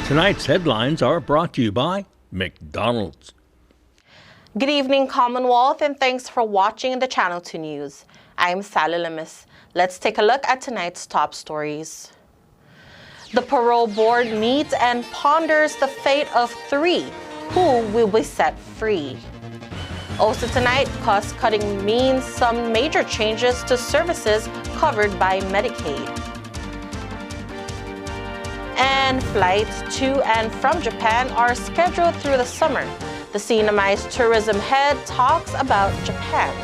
Tonight's headlines are brought to you by McDonald's. Good evening, Commonwealth, and thanks for watching the Channel 2 News. I'm Sally Lemus. Let's take a look at tonight's top stories. The Parole Board meets and ponders the fate of 3 who will be set free. Also tonight, cost-cutting means some major changes to services covered by Medicaid. And flights to and from Japan are scheduled through the summer. The CNMI's tourism head talks about Japan.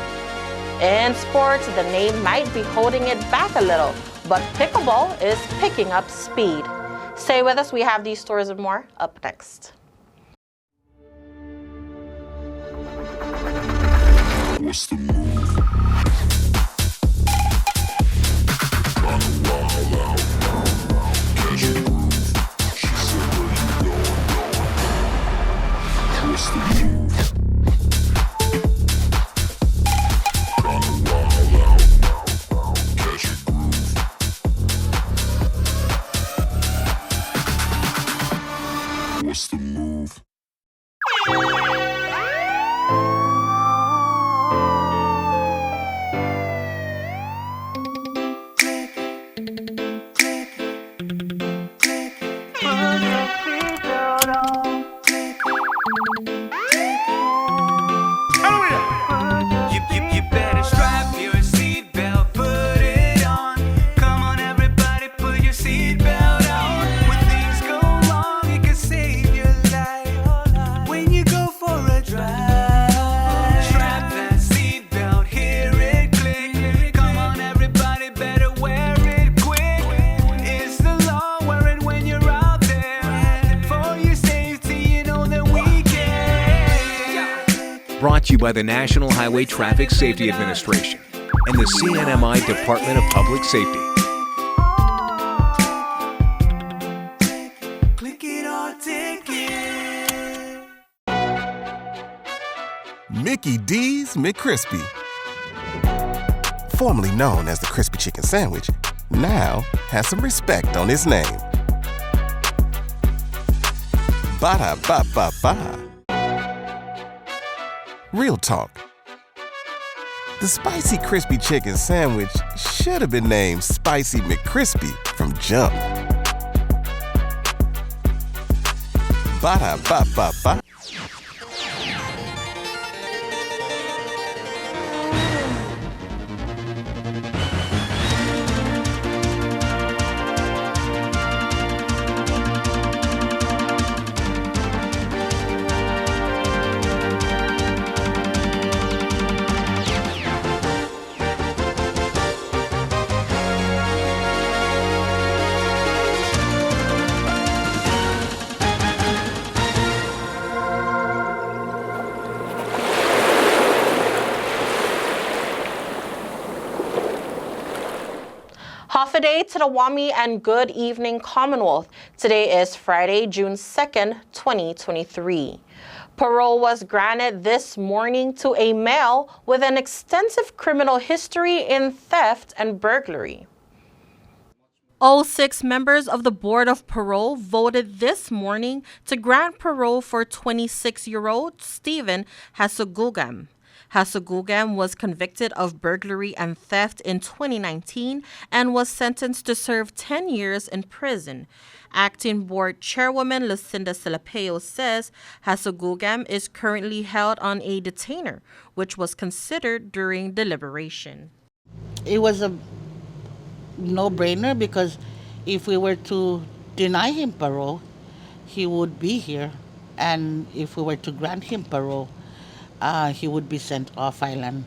In sports, the name might be holding it back a little, but pickleball is picking up speed. Stay with us, we have these stories and more up next. What's the move? What's the move? Kinda wild out, catch a groove. What's the move? Brought to you by the National Highway Traffic Safety Administration and the CNMI Department of Public Safety. Mickey D's McCrispy, formerly known as the Crispy Chicken Sandwich, now has some respect on his name. Ba-da-ba-ba-ba. Real talk. The Spicy Crispy Chicken Sandwich should have been named Spicy McCrispy from jump. Ba-da-ba-ba-ba. Half a day to the Wami and good evening, Commonwealth. Today is Friday, June 2nd, 2023. Parole was granted this morning to a male with an extensive criminal history in theft and burglary. All 6 members of the Board of Parole voted this morning to grant parole for 26-year-old Stephen Hasugugam. Hasugugam was convicted of burglary and theft in 2019 and was sentenced to serve 10 years in prison. Acting Board Chairwoman Lucinda Salapeo says Hasugugam is currently held on a detainer, which was considered during deliberation. It was a no-brainer because if we were to deny him parole, he would be here. And if we were to grant him parole, he would be sent off island.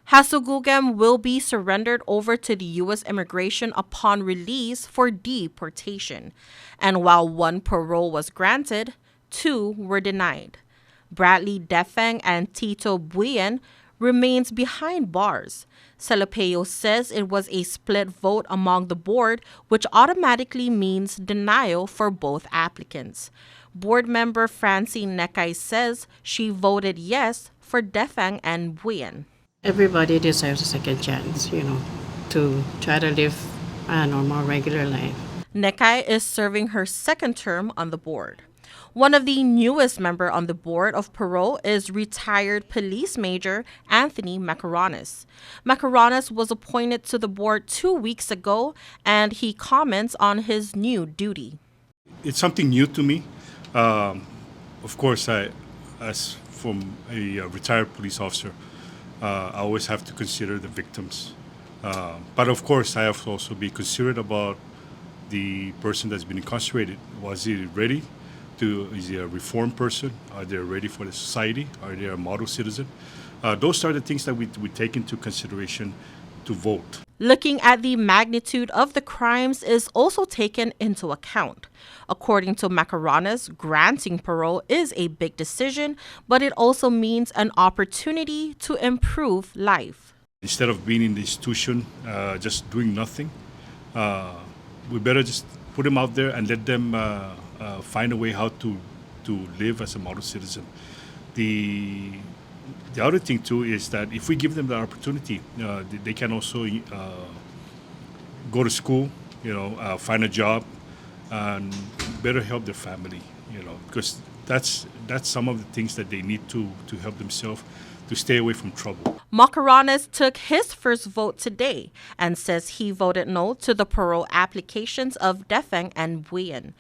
Hasugugam will be surrendered over to the U.S. Immigration upon release for deportation. And while 1 parole was granted, 2 were denied. Bradley Defang and Tito Buyen remains behind bars. Salapeo says it was a split vote among the board, which automatically means denial for both applicants. Board member Francine Nekay says she voted yes for Defang and Buyen. Everybody deserves a second chance, to try to live a normal, regular life. Nekai is serving her second term on the board. One of the newest members on the board of Parole is retired police major Anthony Marianas. Marianas was appointed to the board 2 weeks ago, and he comments on his new duty. It's something new to me. Of course, as from a retired police officer, I always have to consider the victims. But of course, I have to also be considerate about the person that's been incarcerated. Was he ready? Is he a reformed person? Are they ready for the society? Are they a model citizen? Those are the things that we take into consideration to vote. Looking at the magnitude of the crimes is also taken into account. According to Marianas, granting parole is a big decision, but it also means an opportunity to improve life. Instead of being in the institution, just doing nothing, we better just put them out there and let them find a way how to live as a model citizen. The other thing too is that if we give them the opportunity, they can also go to school, find a job, and better help their family, because that's some of the things that they need to help themselves to stay away from trouble. Marianas took his first vote today and says he voted no to the parole applications of Defeng and Buyen.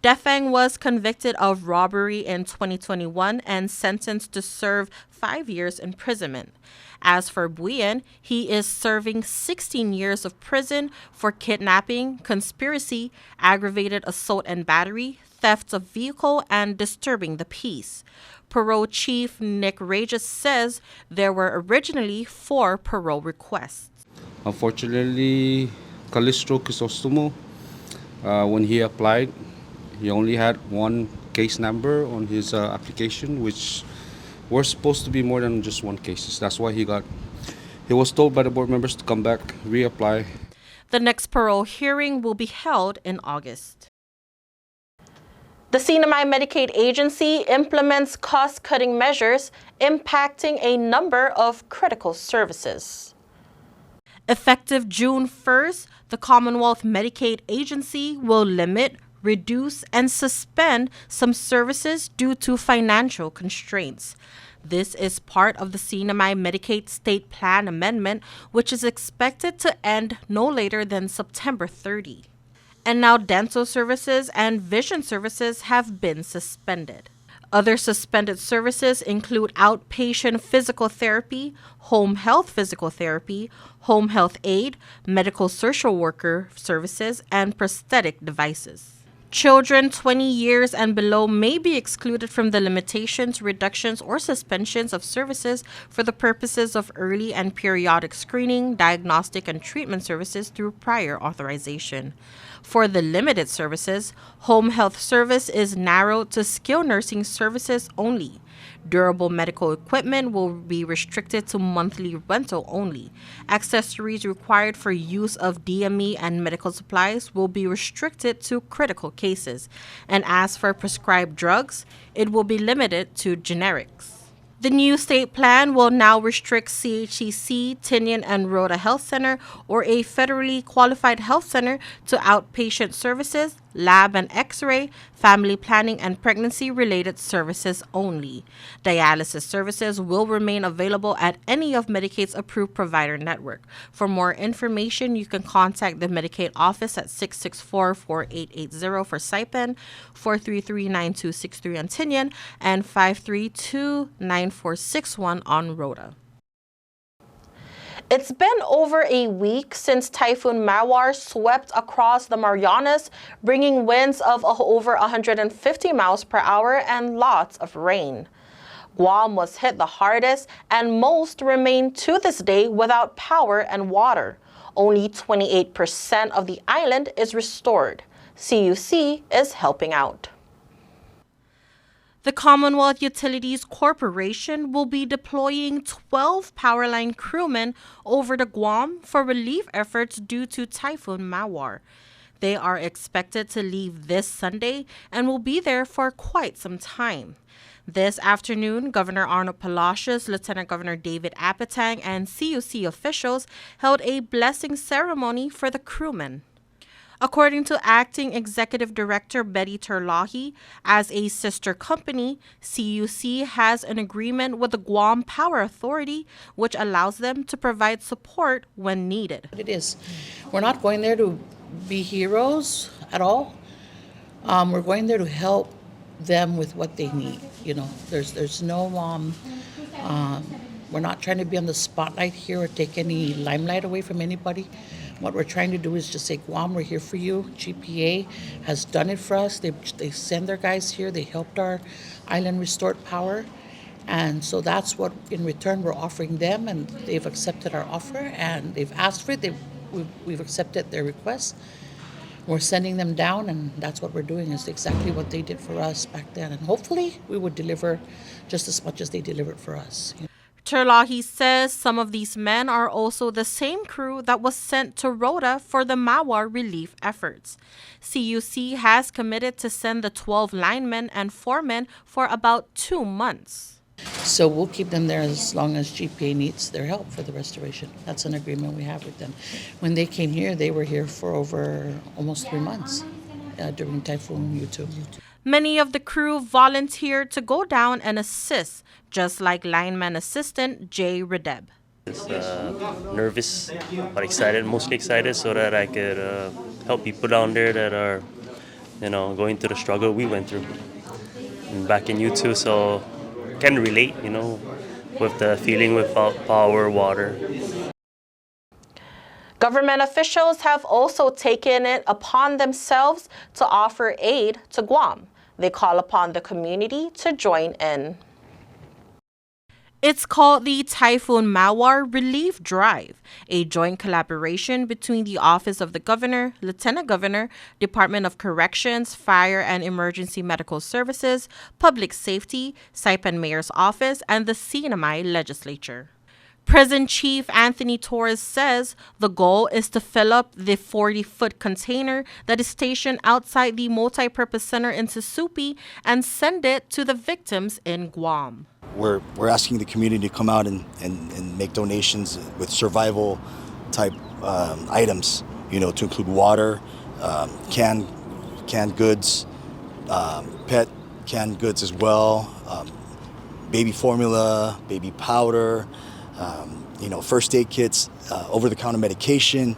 Defeng was convicted of robbery in 2021 and sentenced to serve 5 years imprisonment. As for Buyen, he is serving 16 years of prison for kidnapping, conspiracy, aggravated assault and battery, theft of vehicle, and disturbing the peace. Parole Chief Nick Regis says there were originally 4 parole requests. Unfortunately, Calistro Crisostomo, when he applied, he only had 1 case number on his application, which were supposed to be more than just 1 case. That's why he was told by the board members to come back, reapply. The next parole hearing will be held in August. The CNMI Medicaid agency implements cost-cutting measures impacting a number of critical services. Effective June 1st, the Commonwealth Medicaid Agency will limit, reduce, and suspend some services due to financial constraints. This is part of the CNMI Medicaid State Plan Amendment, which is expected to end no later than September 30. And now dental services and vision services have been suspended. Other suspended services include outpatient physical therapy, home health physical therapy, home health aid, medical social worker services, and prosthetic devices. Children 20 years and below may be excluded from the limitations, reductions, or suspensions of services for the purposes of early and periodic screening, diagnostic, and treatment services through prior authorization. For the limited services, home health service is narrowed to skilled nursing services only. Durable medical equipment will be restricted to monthly rental only. Accessories required for use of DME and medical supplies will be restricted to critical cases. And as for prescribed drugs, it will be limited to generics. The new state plan will now restrict CHEC, Tinian, and Rhoda Health Center or a federally qualified health center to outpatient services, lab and x-ray, family planning, and pregnancy-related services only. Dialysis services will remain available at any of Medicaid's approved provider network. For more information, you can contact the Medicaid office at 664-4880 for Saipan, 433-9263 on Tinian, and 532-9461 on Rhoda. It's been over a week since Typhoon Mawar swept across the Marianas, bringing winds of over 150 miles per hour and lots of rain. Guam was hit the hardest, and most remain to this day without power and water. Only 28% of the island is restored. CUC is helping out. The Commonwealth Utilities Corporation will be deploying 12 Powerline crewmen over to Guam for relief efforts due to Typhoon Mawar. They are expected to leave this Sunday and will be there for quite some time. This afternoon, Governor Arnold Palacios, Lieutenant Governor David Apatang, and CUC officials held a blessing ceremony for the crewmen. According to Acting Executive Director Betty Terlahi, as a sister company, CUC has an agreement with the Guam Power Authority, which allows them to provide support when needed. It is. We're not going there to be heroes at all. We're going there to help them with what they need. You know, there's no we're not trying to be on the spotlight here or take any limelight away from anybody. What we're trying to do is just say, Guam, we're here for you. GPA has done it for us. They send their guys here. They helped our island restore power. And so that's what, in return, we're offering them. And they've accepted our offer. And they've asked for it. We've accepted their request. We're sending them down. And that's what we're doing, is exactly what they did for us back then. And hopefully we would deliver just as much as they delivered for us. Terlahi says some of these men are also the same crew that was sent to Rota for the Mawar relief efforts. CUC has committed to send the 12 linemen and foremen for about 2 months. So we'll keep them there as long as GPA needs their help for the restoration. That's an agreement we have with them. When they came here, they were here for over almost 3 months during Typhoon Mawar. Many of the crew volunteered to go down and assist, just like lineman assistant Jay Redeb. Just nervous, but excited, mostly excited so that I could help people down there that are, going through the struggle we went through. And back in U2, so can relate, with the feeling without power, water. Government officials have also taken it upon themselves to offer aid to Guam. They call upon the community to join in. It's called the Typhoon Mawar Relief Drive, a joint collaboration between the Office of the Governor, Lieutenant Governor, Department of Corrections, Fire and Emergency Medical Services, Public Safety, Saipan Mayor's Office, and the CNMI Legislature. Prison Chief Anthony Torres says the goal is to fill up the 40-foot container that is stationed outside the multi-purpose center in Susupi and send it to the victims in Guam. We're asking the community to come out and make donations with survival type items, to include water, canned goods, pet canned goods as well, baby formula, baby powder, first aid kits, over-the-counter medication,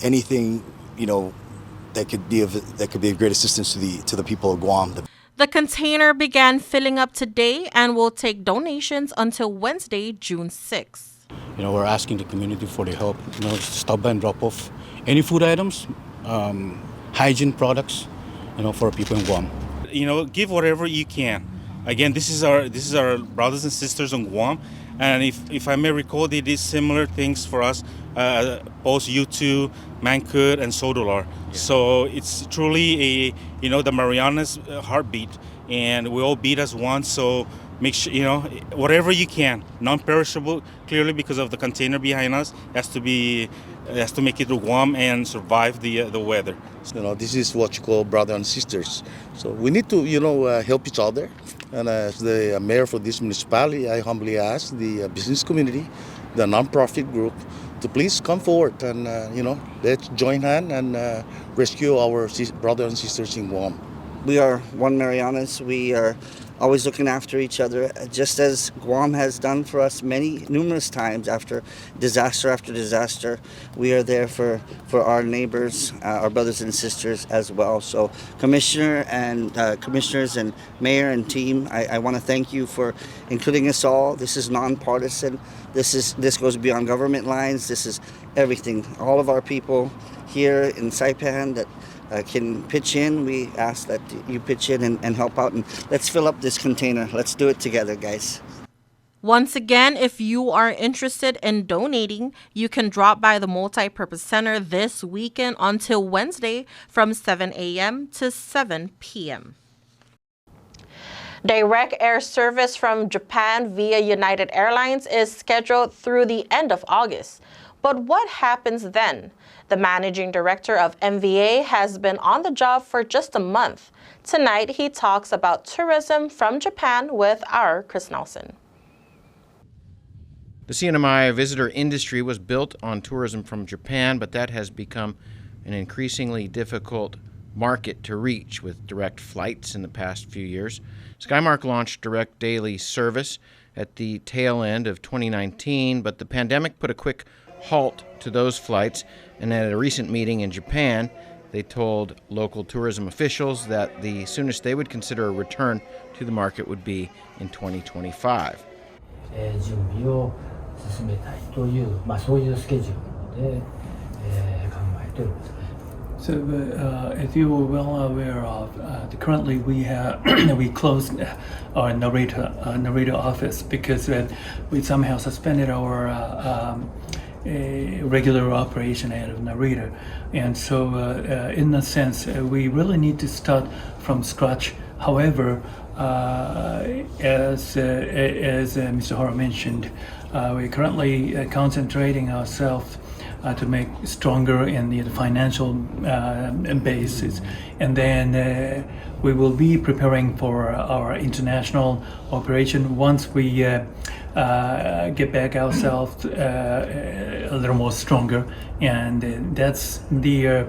anything, that could be of great assistance to the people of Guam. The container began filling up today and will take donations until Wednesday, June 6th. We're asking the community for the help, stop by and drop off any food items, hygiene products, for people in Guam. Give whatever you can. Again, this is our brothers and sisters in Guam. And if I may recall, they did similar things for us, both U2, Mancud, and Sodolar. Yeah. So it's truly the Marianas heartbeat, and we all beat as one. So make sure, whatever you can, non-perishable, clearly because of the container behind us, has to make it to Guam and survive the weather. This is what you call brother and sisters. So we need to, help each other. And as the mayor for this municipality, I humbly ask the business community, the nonprofit group, to please come forward and, let's join hands and rescue our brothers and sisters in Guam. We are one Marianas. We are always looking after each other, just as Guam has done for us numerous times after disaster. We are there for our neighbors, our brothers and sisters as well. So commissioners and mayor and team, I want to thank you for including us all. This is nonpartisan. This goes beyond government lines. This is everything. All of our people here in Saipan that can pitch in. We ask that you pitch in and help out, and let's fill up this container. Let's do it together, guys. Once again, if you are interested in donating, you can drop by the Multi-Purpose Center this weekend until Wednesday from 7 a.m. to 7 p.m. Direct air service from Japan via United Airlines is scheduled through the end of August. But what happens then? The managing director of MVA has been on the job for just a month. Tonight, he talks about tourism from Japan with our Chris Nelson. The CNMI visitor industry was built on tourism from Japan, but that has become an increasingly difficult market to reach with direct flights in the past few years. Skymark launched direct daily service at the tail end of 2019, but the pandemic put a quick halt to those flights, and at a recent meeting in Japan, they told local tourism officials that the soonest they would consider a return to the market would be in 2025. 準備を進めたいという、そういうスケジュールで、考えておりますね。So, if you were well aware of, currently we we closed our Narita office because we somehow suspended our regular operation out of Narita, and so in a sense we really need to start from scratch. However, as Mr. Hara mentioned, we're currently concentrating ourselves to make stronger in the financial basis, and then we will be preparing for our international operation once we get back ourselves a little more stronger, and that's the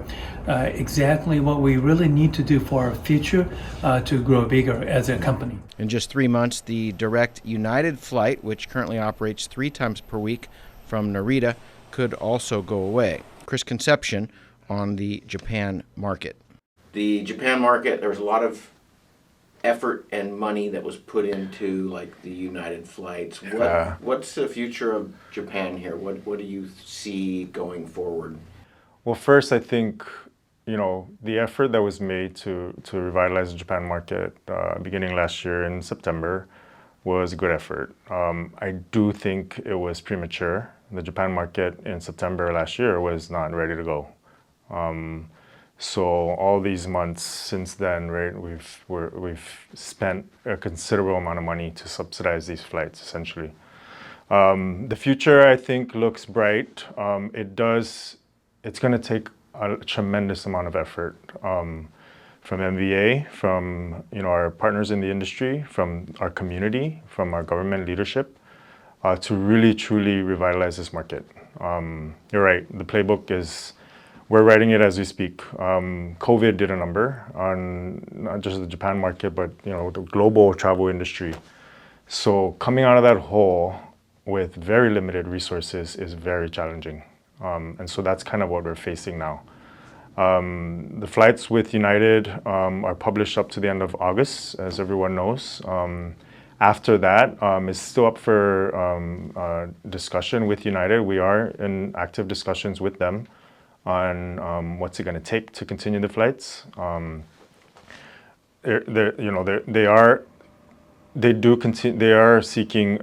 exactly what we really need to do for our future to grow bigger as a company. In just 3 months, the direct United flight, which currently operates 3 times per week from Narita, could also go away. Chris Concepcion on the Japan market. The Japan market, there was a lot of effort and money that was put into like the United flights. What's the future of Japan here? What do you see going forward? Well, first, I think, the effort that was made to revitalize the Japan market beginning last year in September was a good effort. I do think it was premature. The Japan market in September last year was not ready to go. So all these months since then, right, we've spent a considerable amount of money to subsidize these flights, essentially. The future, I think, looks bright. It's going to take a tremendous amount of effort from MVA, from our partners in the industry, from our community, from our government leadership, to really truly revitalize this market. You're right. The playbook is. We're writing it as we speak. COVID did a number on not just the Japan market, but the global travel industry. So coming out of that hole with very limited resources is very challenging. And so that's kind of what we're facing now. The flights with United are published up to the end of August, as everyone knows. After that, it's still up for discussion with United. We are in active discussions with them on what's it going to take to continue the flights. They are seeking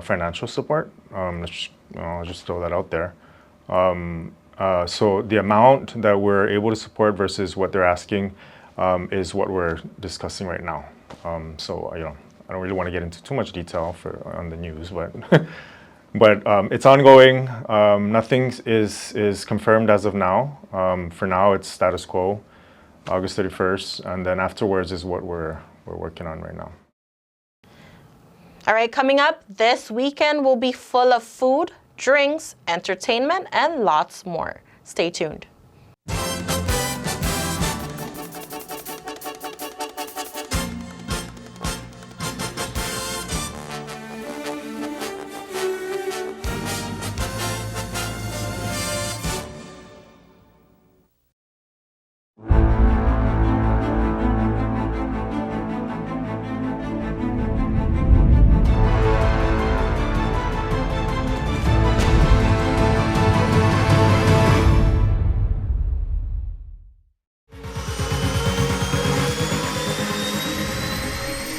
financial support. I'll just throw that out there. So the amount that we're able to support versus what they're asking is what we're discussing right now. So I don't really want to get into too much detail on the news, but. But it's ongoing. Nothing is confirmed as of now. For now, it's status quo, August 31st, and then afterwards is what we're working on right now. All right, coming up, this weekend will be full of food, drinks, entertainment, and lots more. Stay tuned.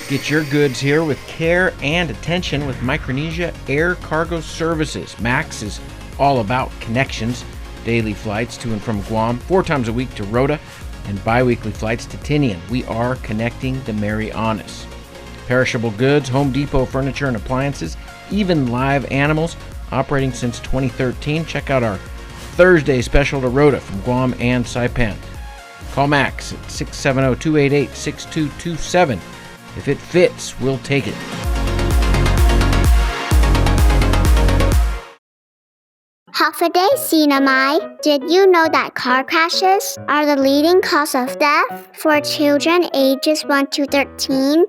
Get your goods here with care and attention with Micronesia Air Cargo Services. MAX is all about connections. Daily flights to and from Guam, 4 times a week to Rota, and bi-weekly flights to Tinian. We are connecting the Marianas. Perishable goods, Home Depot furniture and appliances, even live animals, operating since 2013. Check out our Thursday special to Rota from Guam and Saipan. Call Max at 670-288-6227. If it fits, we'll take it. How Today, Sinamai, did you know that car crashes are the leading cause of death for children ages 1 to 13?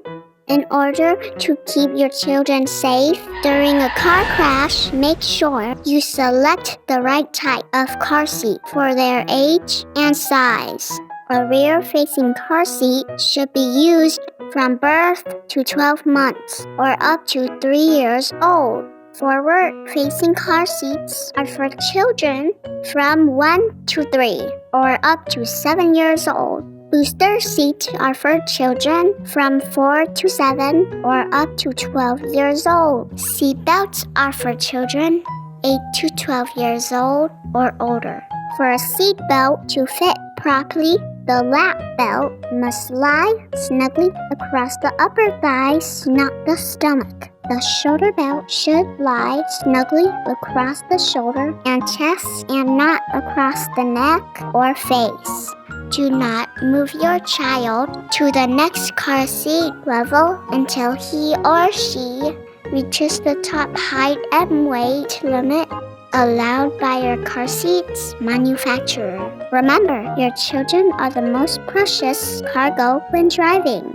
In order to keep your children safe during a car crash, make sure you select the right type of car seat for their age and size. A rear-facing car seat should be used from birth to 12 months or up to 3 years old. Forward-facing car seats are for children from 1 to 3 or up to 7 years old. Booster seats are for children from 4 to 7 or up to 12 years old. Seat belts are for children 8 to 12 years old or older. For a seat belt to fit properly, the lap belt must lie snugly across the upper thighs, not the stomach. The shoulder belt should lie snugly across the shoulder and chest and not across the neck or face. Do not move your child to the next car seat level until he or she reaches the top height and weight limit allowed by your car seat's manufacturer. Remember, your children are the most precious cargo when driving.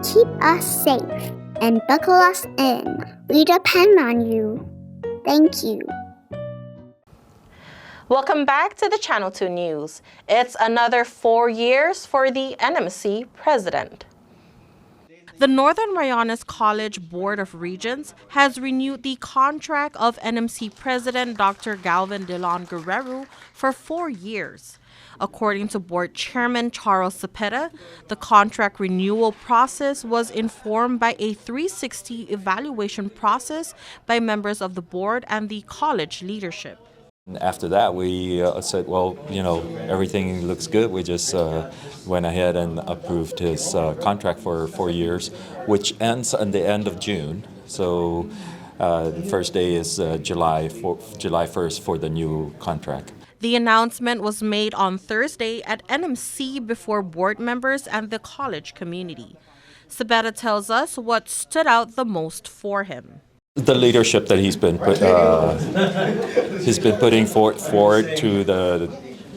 Keep us safe and buckle us in. We depend on you. Thank you. Welcome back to the Channel 2 News. It's another 4 years for the NMC president. The Northern Marianas College Board of Regents has renewed the contract of NMC President Dr. Galvin Delon Guerrero for 4 years. According to Board Chairman Charles Cepeda, the contract renewal process was informed by a 360 evaluation process by members of the board and the college leadership. After that, we said, well, everything looks good. We just went ahead and approved his contract for 4 years, which ends on the end of June. So the first day is July 1st for the new contract. The announcement was made on Thursday at NMC before board members and the college community. Sabetta tells us what stood out the most for him. The leadership that he's been putting forward to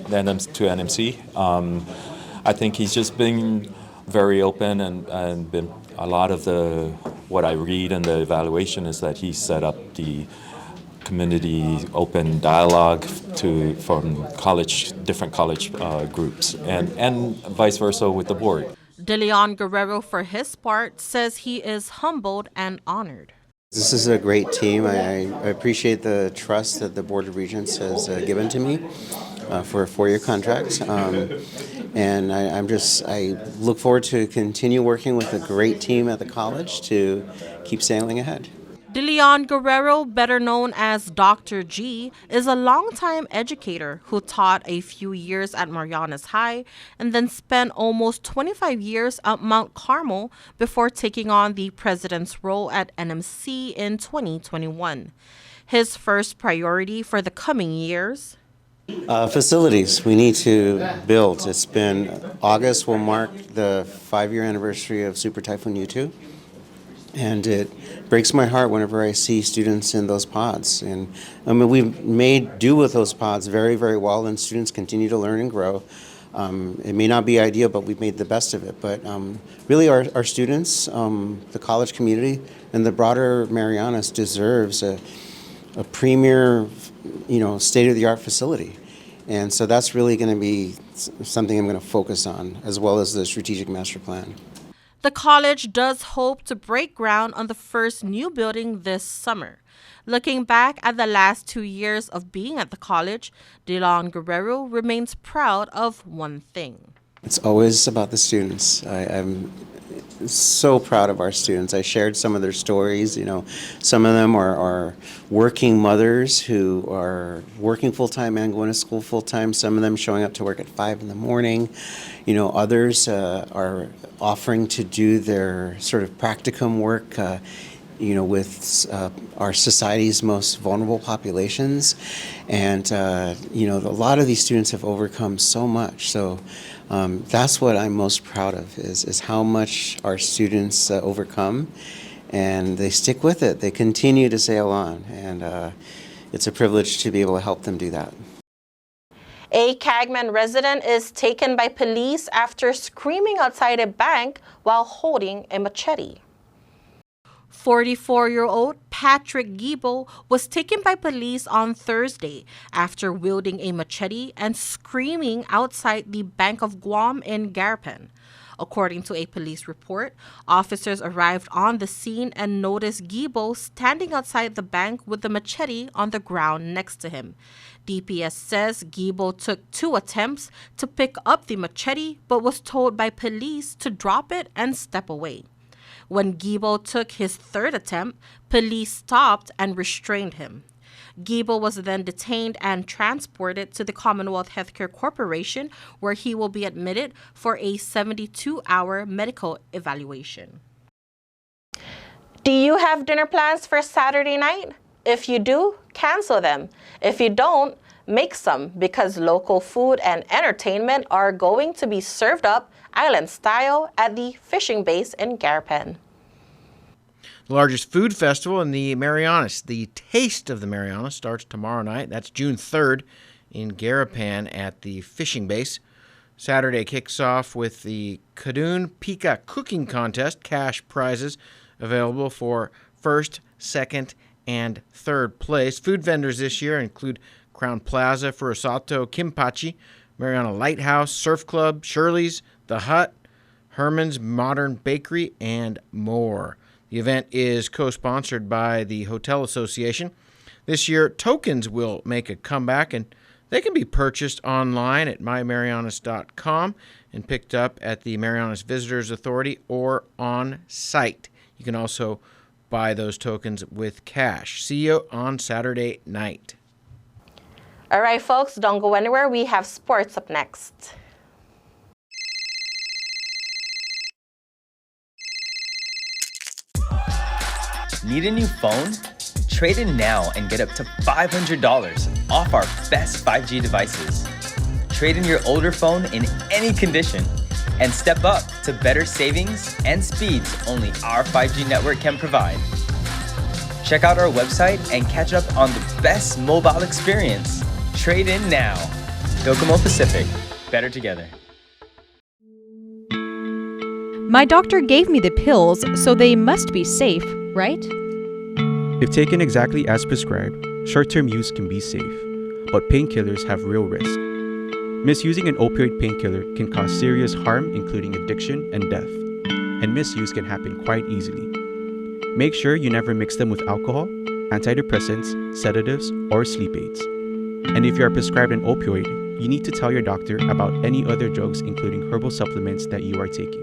NMC. I think he's just been very open and been a lot of what I read in the evaluation is that he set up the community open dialogue from different college groups and vice versa with the board. DeLeon Guerrero, for his part, says he is humbled and honored. This is a great team. I appreciate the trust that the Board of Regents has given to me for a 4-year contract. And I look forward to continue working with a great team at the college to keep sailing ahead. DeLeon Guerrero, better known as Dr. G, is a longtime educator who taught a few years at Marianas High and then spent almost 25 years at Mount Carmel before taking on the president's role at NMC in 2021. His first priority for the coming years? Facilities we need to build. August will mark the 5-year anniversary of Super Typhoon U2. And it breaks my heart whenever I see students in those pods. And we've made do with those pods very, very well, and students continue to learn and grow. It may not be ideal, but we've made the best of it. But really, our students, the college community, and the broader Marianas deserves a premier, state-of-the-art facility. And so that's really going to be something I'm going to focus on, as well as the strategic master plan. The college does hope to break ground on the first new building this summer. Looking back at the last 2 years of being at the college, DeLon Guerrero remains proud of one thing. It's always about the students. I'm so proud of our students. I shared some of their stories. Some of them are working mothers who are working full-time and going to school full-time. Some of them showing up to work at 5 in the morning. Others are offering to do their sort of practicum work, with our society's most vulnerable populations. And, a lot of these students have overcome so much. So that's what I'm most proud of, is how much our students overcome. And they stick with it. They continue to sail on. And, it's a privilege to be able to help them do that. A Cagman resident is taken by police after screaming outside a bank while holding a machete. 44-year-old Patrick Giebel was taken by police on Thursday after wielding a machete and screaming outside the Bank of Guam in Garapan. According to a police report, officers arrived on the scene and noticed Giebel standing outside the bank with the machete on the ground next to him. DPS says Giebel took 2 attempts to pick up the machete but was told by police to drop it and step away. When Giebel took his 3rd attempt, police stopped and restrained him. Giebel was then detained and transported to the Commonwealth Healthcare Corporation, where he will be admitted for a 72-hour medical evaluation. Do you have dinner plans for Saturday night? If you do, cancel them. If you don't, make some, because local food and entertainment are going to be served up island style at the fishing base in Garapan. The largest food festival in the Marianas, the Taste of the Marianas, starts tomorrow night. That's June 3rd in Garapan at the fishing base. Saturday kicks off with the Kadun Pika Cooking Contest, cash prizes available for 1st, 2nd, and 3rd place. Food vendors this year include Crown Plaza, Furusato, Kimpachi, Mariana Lighthouse, Surf Club, Shirley's, The Hut, Herman's Modern Bakery, and more. The event is co-sponsored by the Hotel Association. This year, tokens will make a comeback, and they can be purchased online at mymarianas.com and picked up at the Marianas Visitors Authority or on site. You can also buy those tokens with cash. See you on Saturday night. All right, folks, don't go anywhere. We have sports up next. Need a new phone? Trade in now and get up to $500 off our best 5G devices. Trade in your older phone in any condition and step up to better savings and speeds only our 5G network can provide. Check out our website and catch up on the best mobile experience. Trade in now. Docomo Pacific. Better together. My doctor gave me the pills, so they must be safe, right? If taken exactly as prescribed, short-term use can be safe, but painkillers have real risk. Misusing an opioid painkiller can cause serious harm, including addiction and death, and misuse can happen quite easily. Make sure you never mix them with alcohol, antidepressants, sedatives, or sleep aids. And if you are prescribed an opioid, you need to tell your doctor about any other drugs, including herbal supplements that you are taking.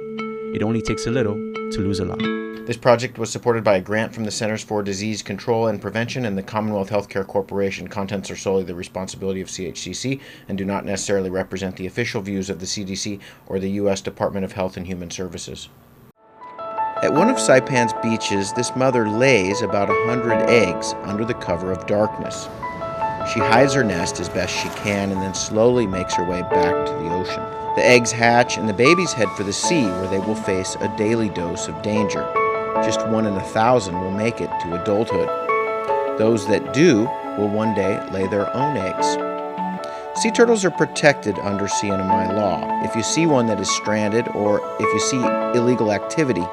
It only takes a little to lose a lot. This project was supported by a grant from the Centers for Disease Control and Prevention and the Commonwealth Healthcare Corporation. Contents are solely the responsibility of CHCC and do not necessarily represent the official views of the CDC or the U.S. Department of Health and Human Services. At one of Saipan's beaches, this mother lays about 100 eggs under the cover of darkness. She hides her nest as best she can and then slowly makes her way back to the ocean. The eggs hatch and the babies head for the sea, where they will face a daily dose of danger. Just 1 in 1,000 will make it to adulthood. Those that do will one day lay their own eggs. Sea turtles are protected under CNMI law. If you see one that is stranded or if you see illegal activity,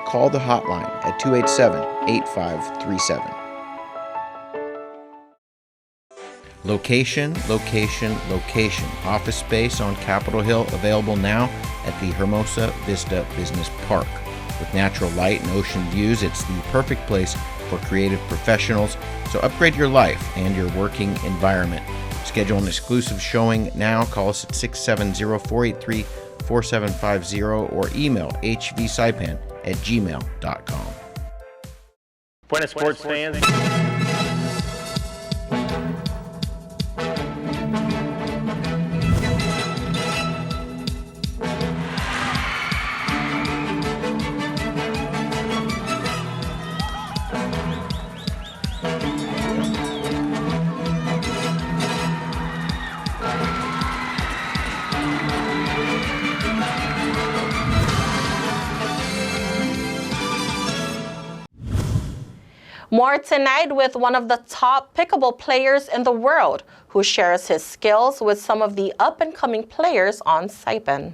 call the hotline at 287-8537. Location, location, location. Office space on Capitol Hill available now at the Hermosa Vista Business Park. With natural light and ocean views, it's the perfect place for creative professionals. So upgrade your life and your working environment. Schedule an exclusive showing now. Call us at 670-483-4750 or email hvsaipan@gmail.com. Buenas sports fans. More tonight with one of the top pickleball players in the world who shares his skills with some of the up-and-coming players on Saipan.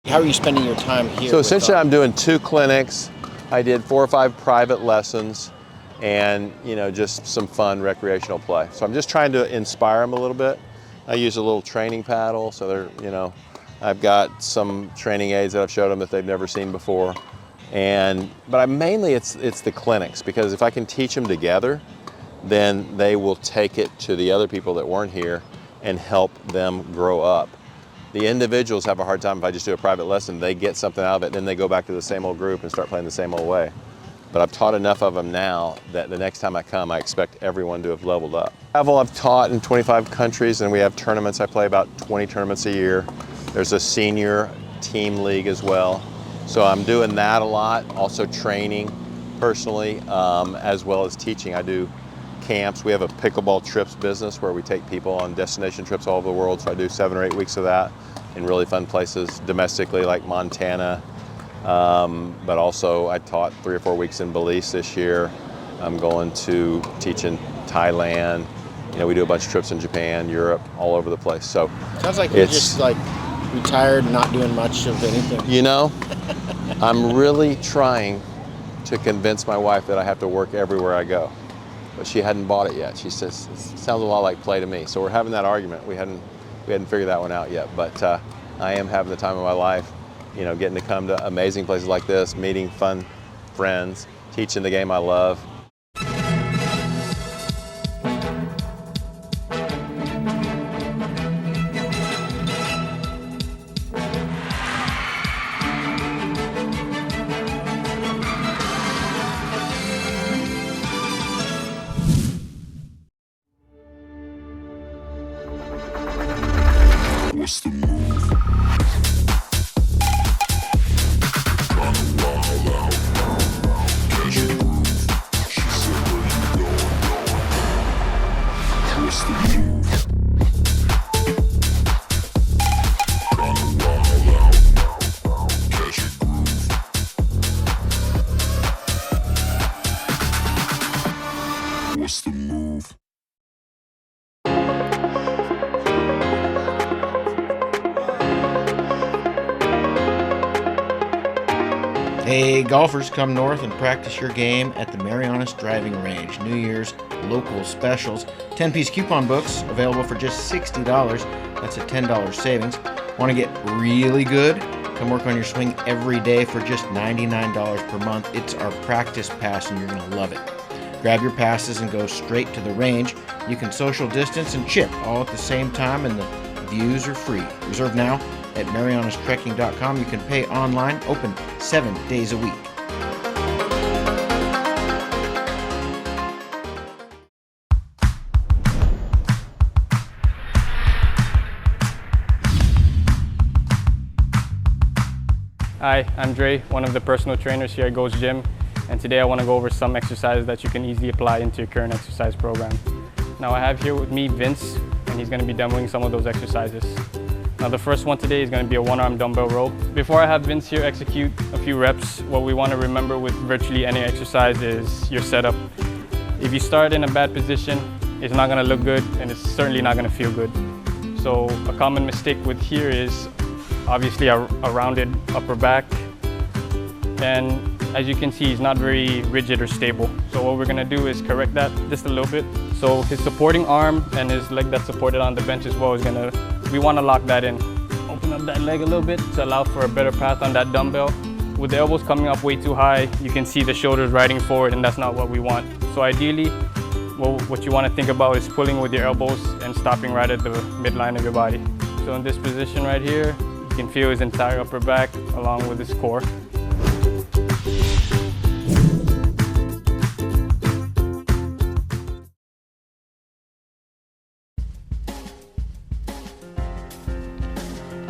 How are you spending your time here? So essentially I'm doing 2 clinics. I did 4 or 5 private lessons and, just some fun recreational play. So I'm just trying to inspire them a little bit. I use a little training paddle, so they're, I've got some training aids that I've showed them that they've never seen before. But mainly it's the clinics, because if I can teach them together, then they will take it to the other people that weren't here and help them grow up. The individuals have a hard time if I just do a private lesson. They get something out of it, then they go back to the same old group and start playing the same old way. But I've taught enough of them now that the next time I come, I expect everyone to have leveled up. I've taught in 25 countries, and we have tournaments. I play about 20 tournaments a year. There's a senior team league as well. So I'm doing that a lot, also training personally, as well as teaching. I do camps. We have a pickleball trips business where we take people on destination trips all over the world. So I do 7 or 8 weeks of that in really fun places domestically, like Montana. But also I taught 3 or 4 weeks in Belize this year. I'm going to teach in Thailand. We do a bunch of trips in Japan, Europe, all over the place. So sounds like you're just like retired, not doing much of anything. I'm really trying to convince my wife that I have to work everywhere I go. But she hadn't bought it yet. She says, it sounds a lot like play to me. So we're having that argument. We hadn't figured that one out yet. But I am having the time of my life, getting to come to amazing places like this, meeting fun friends, teaching the game I love. What's the move? What's the move? Hey, golfers, come north and practice your game at the Marianas Driving Range. New Year's local specials. 10-piece coupon books available for just $60. That's a $10 savings. Want to get really good? Come work on your swing every day for just $99 per month. It's our practice pass and you're going to love it. Grab your passes and go straight to the range. You can social distance and chip all at the same time, and the views are free. Reserve now at marianastrekking.com. You can pay online, open 7 days a week. Hi, I'm Dre, one of the personal trainers here at Ghost Gym, and today I want to go over some exercises that you can easily apply into your current exercise program. Now I have here with me Vince, and he's going to be demoing some of those exercises. Now the first one today is going to be a one-arm dumbbell row. Before I have Vince here execute a few reps, what we want to remember with virtually any exercise is your setup. If you start in a bad position, it's not going to look good and it's certainly not going to feel good. So a common mistake with here is obviously a rounded upper back, and as you can see, he's not very rigid or stable. So what we're going to do is correct that just a little bit. So his supporting arm and his leg that's supported on the bench as well is we want to lock that in. Open up that leg a little bit to allow for a better path on that dumbbell. With the elbows coming up way too high, you can see the shoulders riding forward, and that's not what we want. So ideally, what you want to think about is pulling with your elbows and stopping right at the midline of your body. So in this position right here, you can feel his entire upper back along with his core.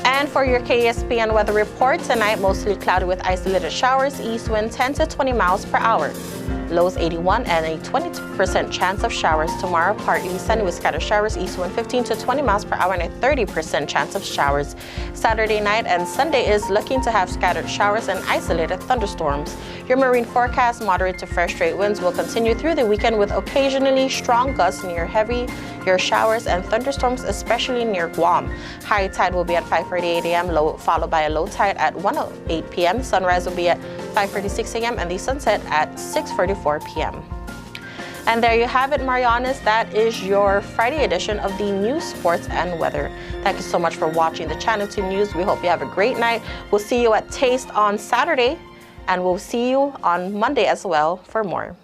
And for your KSPN weather report tonight, mostly cloudy with isolated showers, east wind 10 to 20 miles per hour. Lows 81 and a 20% chance of showers. Tomorrow, partly sunny with scattered showers, east wind 15 to 20 miles per hour and a 30% chance of showers. Saturday night and Sunday is looking to have scattered showers and isolated thunderstorms. Your marine forecast, moderate to fresh straight winds will continue through the weekend with occasionally strong gusts near heavier showers and thunderstorms, especially near Guam. High tide will be at 5:38 a.m., followed by a low tide at 1:08 p.m. Sunrise will be at 5:36 a.m. and the sunset at 6:44 p.m. And there you have it, Marianas. That is your Friday edition of the news, sports, and weather. Thank you so much for watching the Channel 2 News. We hope you have a great night. We'll see you at Taste on Saturday, and we'll see you on Monday as well for more.